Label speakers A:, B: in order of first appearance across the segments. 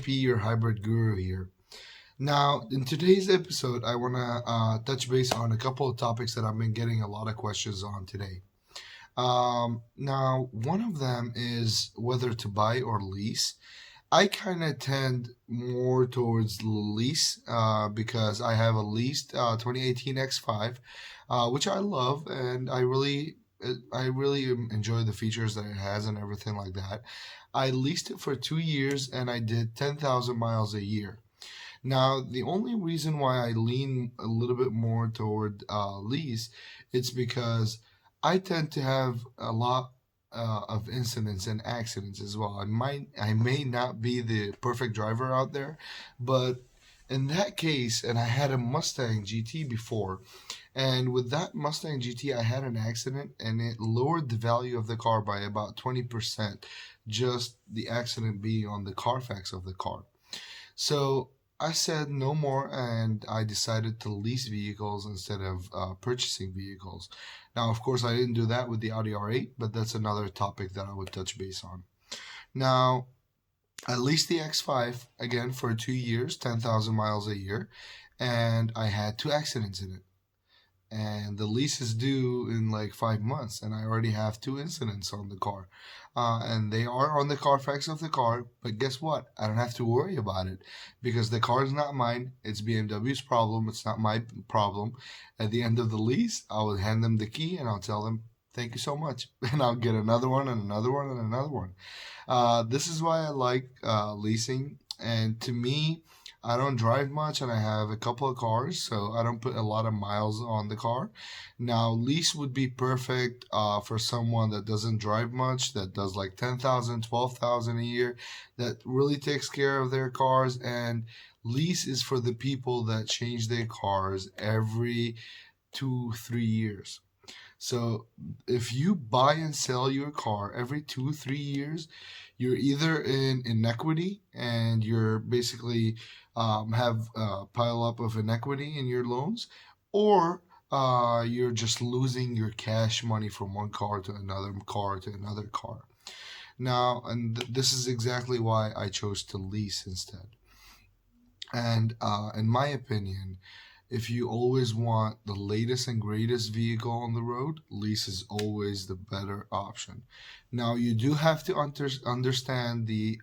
A: IP, your hybrid guru here. Now, in today's episode, I want to touch base on a couple of topics that I've been getting a lot of questions on today. Now, one of them is whether to buy or lease. I kind of tend more towards lease because I have a leased 2018 X5, which I love, and I really enjoy the features that it has and everything like that. I leased it for 2 years and I did 10,000 miles a year. Now, the only reason why I lean a little bit more toward lease, it's because I tend to have a lot of incidents and accidents as well. I may not be the perfect driver out there, but in that case, and I had a Mustang GT before, and with that Mustang GT, I had an accident and it lowered the value of the car by about 20%, just the accident being on the Carfax of the car. So I said no more and I decided to lease vehicles instead of purchasing vehicles. Now, of course, I didn't do that with the Audi R8, but that's another topic that I would touch base on. Now, I leased the X5 again for 2 years, 10,000 miles a year, and I had two accidents in it. And the lease is due in like 5 months, and I already have two incidents on the car. And they are on the Carfax of the car, but guess what? I don't have to worry about it because the car is not mine. It's BMW's problem. It's not my problem. At the end of the lease, I will hand them the key and I'll tell them, thank you so much. And I'll get another one and another one and another one. This is why I like leasing. And to me, I don't drive much and I have a couple of cars, so I don't put a lot of miles on the car. Now, lease would be perfect for someone that doesn't drive much, that does like 10,000, 12,000 a year, that really takes care of their cars. And lease is for the people that change their cars every 2, 3 years. So if you buy and sell your car every 2, 3 years, you're either in inequity and you're basically have a pile up of inequity in your loans, or you're just losing your cash money from one car to another car to another car. Now, and this is exactly why I chose to lease instead. And in my opinion, if you always want the latest and greatest vehicle on the road, lease is always the better option. Now, you do have to understand the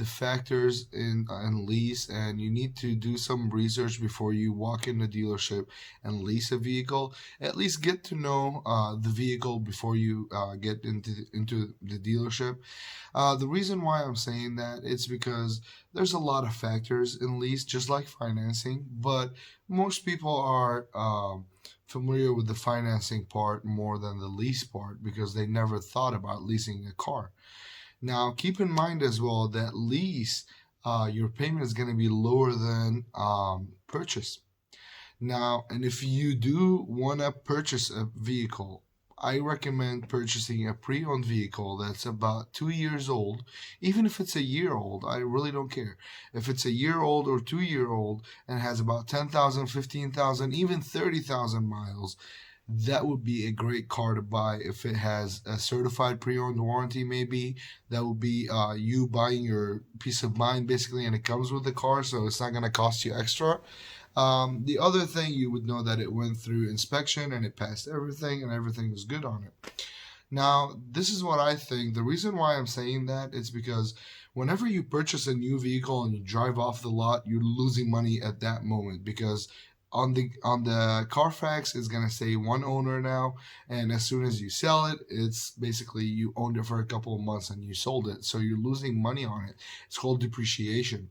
A: factors in lease, and you need to do some research before you walk in the dealership and lease a vehicle. At least get to know the vehicle before you get into the dealership. The reason why I'm saying that it's because there's a lot of factors in lease, just like financing, but most people are familiar with the financing part more than the lease part because they never thought about leasing a car. Now, keep in mind as well that lease, your payment is going to be lower than purchase. Now, and if you do want to purchase a vehicle, I recommend purchasing a pre-owned vehicle that's about 2 years old. Even if it's a year old, I really don't care. If it's a year old or 2 year old and has about 10,000, 15,000, even 30,000 miles, that would be a great car to buy. If it has a certified pre-owned warranty, maybe that would be you buying your peace of mind basically, and it comes with the car, so it's not going to cost you extra. The other thing, you would know that it went through inspection and it passed everything and everything was good on it. Now, this is what I think. The reason why I'm saying that is because whenever you purchase a new vehicle and you drive off the lot, you're losing money at that moment because on the Carfax is gonna say one owner now, and as soon as you sell it, it's basically you owned it for a couple of months and you sold it, so you're losing money on it. It's called depreciation.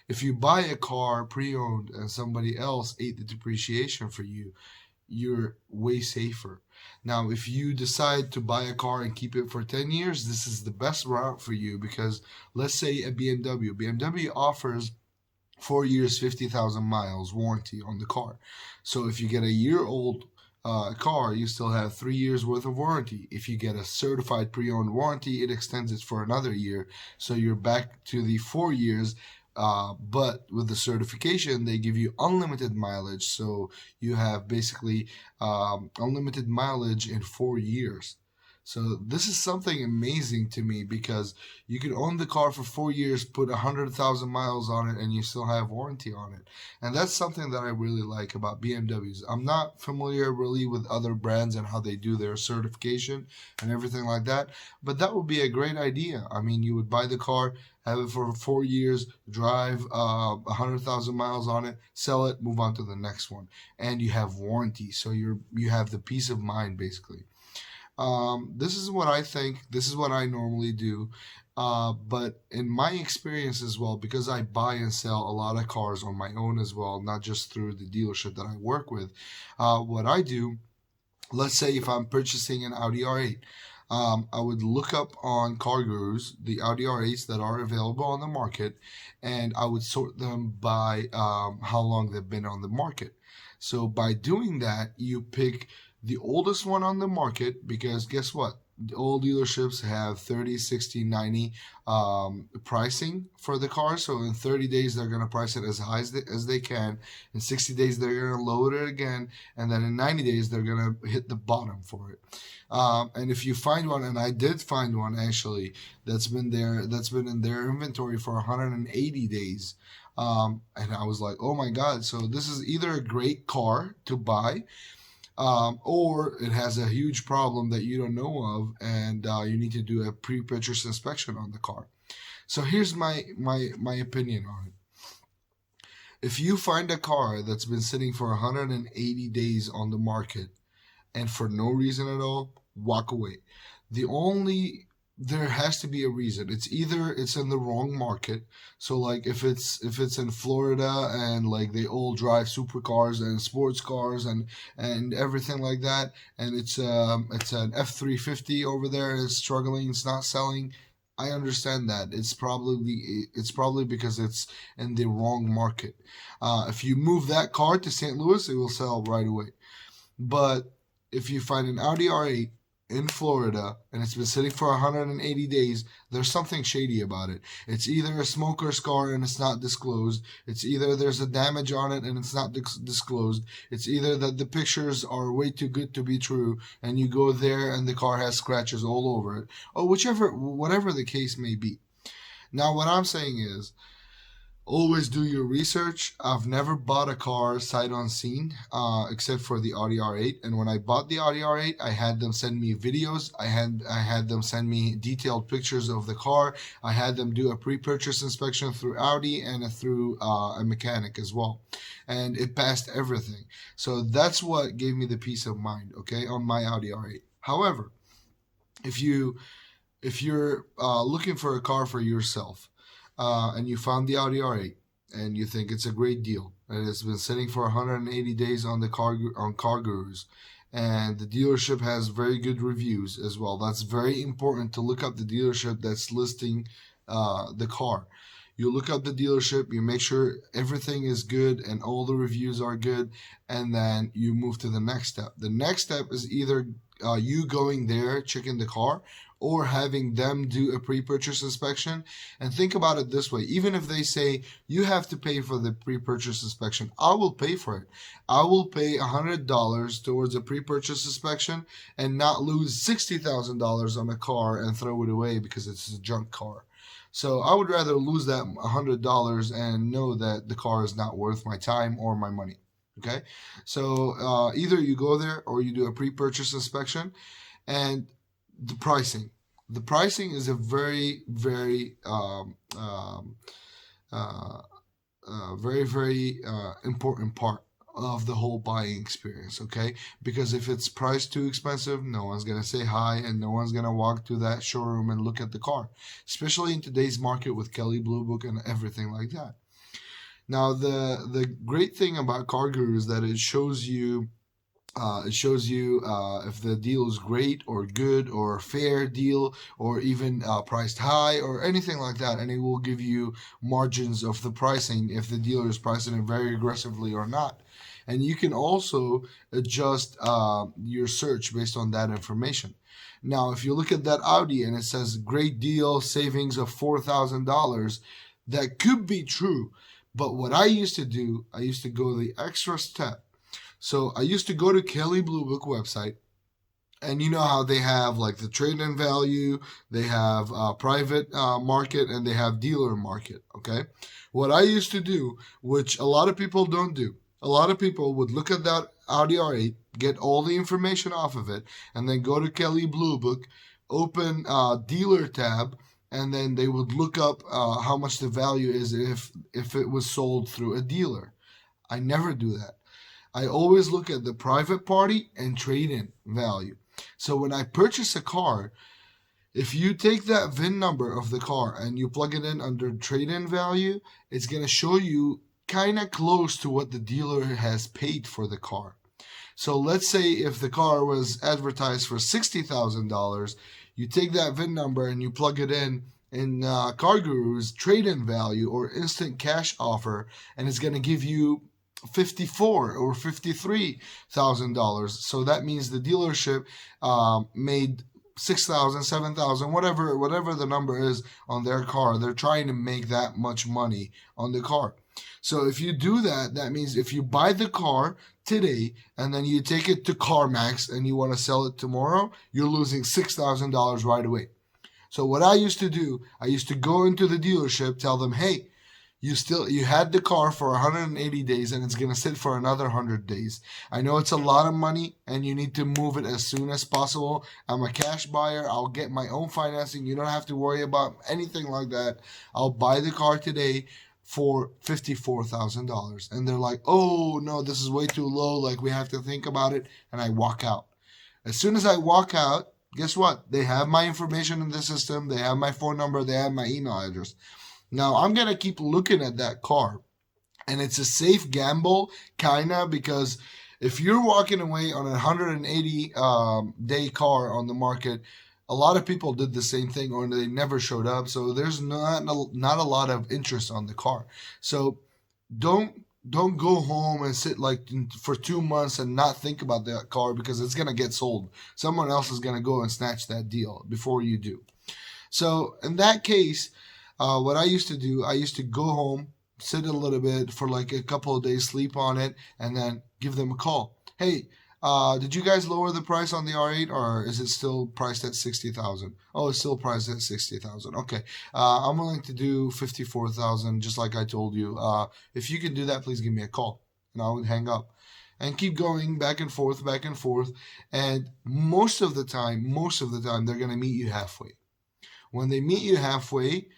A: If you buy a car pre-owned and somebody else ate the depreciation for you, you're way safer. Now, if you decide to buy a car and keep it for 10 years, this is the best route for you because let's say a BMW offers 4 years, 50,000 miles warranty on the car. So if you get a year old car, you still have 3 years worth of warranty. If you get a certified pre-owned warranty, it extends it for another year. So you're back to the 4 years. But with the certification, they give you unlimited mileage. So you have basically unlimited mileage in 4 years. So this is something amazing to me because you can own the car for 4 years, put 100,000 miles on it, and you still have warranty on it. And that's something that I really like about BMWs. I'm not familiar really with other brands and how they do their certification and everything like that, but that would be a great idea. I mean, you would buy the car, have it for 4 years, drive 100,000 miles on it, sell it, move on to the next one, and you have warranty. So you have the peace of mind basically. This is what I think. This is what I normally do. But in my experience as well, because I buy and sell a lot of cars on my own as well, not just through the dealership that I work with, what I do, let's say if I'm purchasing an Audi R8, I would look up on CarGurus the Audi R8s that are available on the market, and I would sort them by how long they've been on the market. So by doing that, you pick the oldest one on the market because guess what? All dealerships have 30, 60, 90 pricing for the car. So in 30 days, they're going to price it as high as they can. In 60 days, they're going to lower it again. And then in 90 days, they're going to hit the bottom for it. And if you find one, and I did find one actually, that's been in their inventory for 180 days. And I was like, oh my God. So this is either a great car to buy, or it has a huge problem that you don't know of, and you need to do a pre-purchase inspection on the car. So here's my opinion on it. If you find a car that's been sitting for 180 days on the market and for no reason at all, walk away. There has to be a reason. It's either it's in the wrong market. So like if it's in Florida and like they all drive supercars and sports cars and everything like that, and it's an F-350 over there, it's struggling, it's not selling. I understand that. It's probably because it's in the wrong market. If you move that car to St. Louis, it will sell right away. But if you find an Audi R8 in Florida and it's been sitting for 180 days, there's something shady about it. It's either a smoker scar and it's not disclosed. It's either there's a damage on it and it's not disclosed. It's either that the pictures are way too good to be true and you go there and the car has scratches all over it, or whatever the case may be. Now, what I'm saying is, always do your research. I've never bought a car sight unseen, except for the Audi R8. And when I bought the Audi R8, I had them send me videos. I had them send me detailed pictures of the car. I had them do a pre-purchase inspection through Audi and through a mechanic as well, and it passed everything. So that's what gave me the peace of mind. Okay, on my Audi R8. However, if you're looking for a car for yourself, and you found the Audi R8 and you think it's a great deal and it's been sitting for 180 days on CarGurus, and the dealership has very good reviews as well. That's very important to look up the dealership that's listing the car. You look up the dealership, you make sure everything is good and all the reviews are good, and then you move to the next step. The next step is either you going there, checking the car, or having them do a pre-purchase inspection. And think about it this way: even if they say you have to pay for the pre-purchase inspection, I will pay for it. I will pay $100 towards a pre-purchase inspection and not lose $60,000 on a car and throw it away because it's a junk car. So I would rather lose that $100 and know that the car is not worth my time or my money. Okay, so either you go there or you do a pre-purchase inspection. And the pricing. The pricing is a very, very, important part of the whole buying experience. Okay, because if it's priced too expensive, no one's gonna say hi, and no one's gonna walk to that showroom and look at the car, especially in today's market with Kelley Blue Book and everything like that. Now, the great thing about CarGurus is that it shows you if the deal is great or good or a fair deal or even priced high or anything like that, and it will give you margins of the pricing if the dealer is pricing it very aggressively or not. And you can also adjust your search based on that information. Now, if you look at that Audi and it says great deal, savings of $4,000, that could be true. But what I used to do, I used to go the extra step. So I used to go to Kelley Blue Book website. And you know how they have like the trade-in value, they have private market, and they have dealer market. Okay, what I used to do, which a lot of people don't do, a lot of people would look at that Audi R8, get all the information off of it, and then go to Kelly Blue Book, open dealer tab, and then they would look up how much the value is if it was sold through a dealer. I never do that. I always look at the private party and trade in value. So when I purchase a car, if you take that VIN number of the car and you plug it in under trade in value, it's going to show you kind of close to what the dealer has paid for the car. So let's say if the car was advertised for $60,000, you take that VIN number and you plug it in CarGurus trade-in value or instant cash offer, and it's going to give you $54,000 or $53,000. So that means the dealership made 6,000, 7,000, whatever the number is on their car. They're trying to make that much money on the car. So if you do that, that means if you buy the car today and then you take it to CarMax and you want to sell it tomorrow, you're losing $6,000 right away. So what I used to do, I used to go into the dealership, tell them, hey, you had the car for 180 days and it's going to sit for another 100 days. I know it's a lot of money and you need to move it as soon as possible. I'm a cash buyer. I'll get my own financing. You don't have to worry about anything like that. I'll buy the car today for $54,000. And they're like, oh no, this is way too low. Like, we have to think about it. And I walk out. As soon as I walk out, guess what? They have my information in the system. They have my phone number. They have my email address. Now, I'm going to keep looking at that car. And it's a safe gamble, kind of, because if you're walking away on a 180 day car on the market, a lot of people did the same thing or they never showed up. So there's not a lot of interest on the car. So don't go home and sit like for 2 months and not think about that car, because it's going to get sold. Someone else is going to go and snatch that deal before you do. So in that case, what I used to do, I used to go home, sit a little bit for like a couple of days, sleep on it, and then give them a call. Hey, did you guys lower the price on the R8, or is it still priced at 60,000? Oh, it's still priced at 60,000. Okay, I'm willing to do 54,000, just like I told you. If you can do that, please give me a call, and I would hang up and keep going back and forth, and most of the time, they're gonna meet you halfway. When they meet you halfway,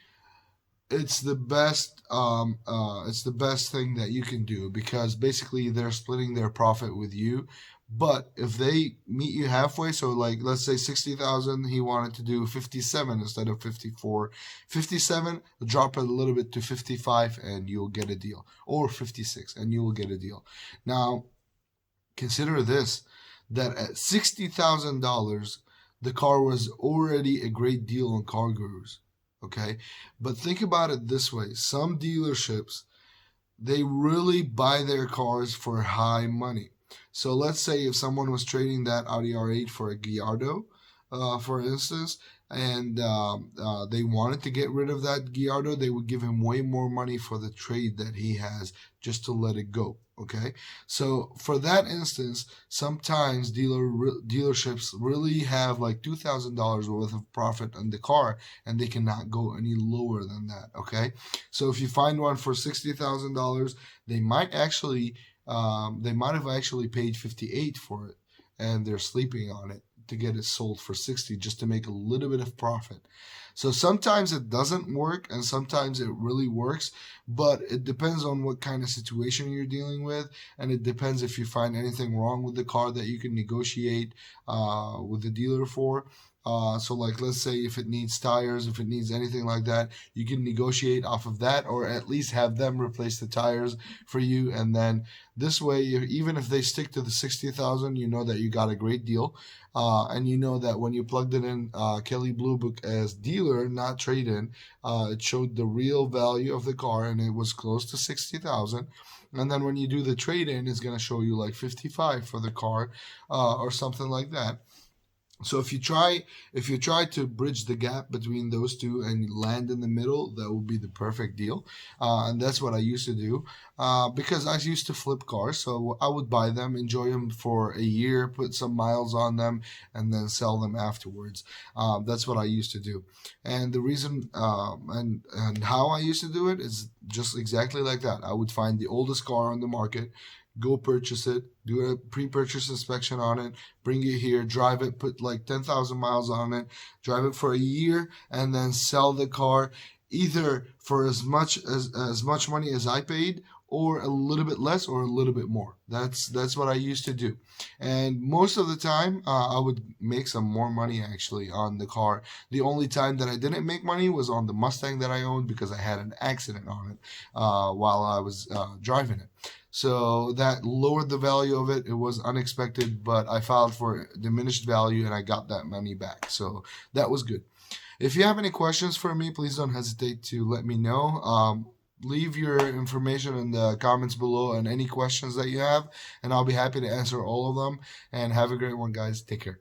A: it's the best thing that you can do, because basically they're splitting their profit with you. But if they meet you halfway, so like let's say 60,000, he wanted to do 57 instead of 54. 57, drop it a little bit to 55 and you'll get a deal, or 56 and you will get a deal. Now consider this, that at $60,000 the car was already a great deal on CarGurus. Okay, but think about it this way: some dealerships, they really buy their cars for high money. So let's say if someone was trading that Audi R8 for a Gallardo, for instance, and they wanted to get rid of that Gallardo, they would give him way more money for the trade that he has just to let it go. Okay, so for that instance, sometimes dealerships really have like $2,000 worth of profit on the car, and they cannot go any lower than that. Okay, so if you find one for $60,000, they might have actually paid 58 for it, and they're sleeping on it to get it sold for 60 just to make a little bit of profit. So sometimes it doesn't work and sometimes it really works, but it depends on what kind of situation you're dealing with, and it depends if you find anything wrong with the car that you can negotiate with the dealer for. So like let's say if it needs tires, if it needs anything like that, you can negotiate off of that, or at least have them replace the tires for you. And then this way, even if they stick to the 60,000, you know that you got a great deal. And you know that when you plugged it in Kelly Blue Book as dealer, not trade-in, it showed the real value of the car and it was close to 60,000. And then when you do the trade-in, it's going to show you like 55 for the car or something like that. So if you try to bridge the gap between those two and land in the middle, that would be the perfect deal. And that's what I used to do, because I used to flip cars. So I would buy them, enjoy them for a year, put some miles on them, and then sell them afterwards. That's what I used to do. And the reason, and how I used to do it is just exactly like that. I would find the oldest car on the market, go purchase it, do a pre-purchase inspection on it, bring it here, drive it, put like 10,000 miles on it, drive it for a year, and then sell the car either for as much money as I paid, or a little bit less, or a little bit more. That's what I used to do, and most of the time I would make some more money actually on the car. The only time that I didn't make money was on the Mustang that I owned, because I had an accident on it while I was driving it. So that lowered the value of it. It was unexpected, but I filed for diminished value and I got that money back. So that was good. If you have any questions for me, please don't hesitate to let me know. Leave your information in the comments below and any questions that you have, and I'll be happy to answer all of them. And have a great one, guys. Take care.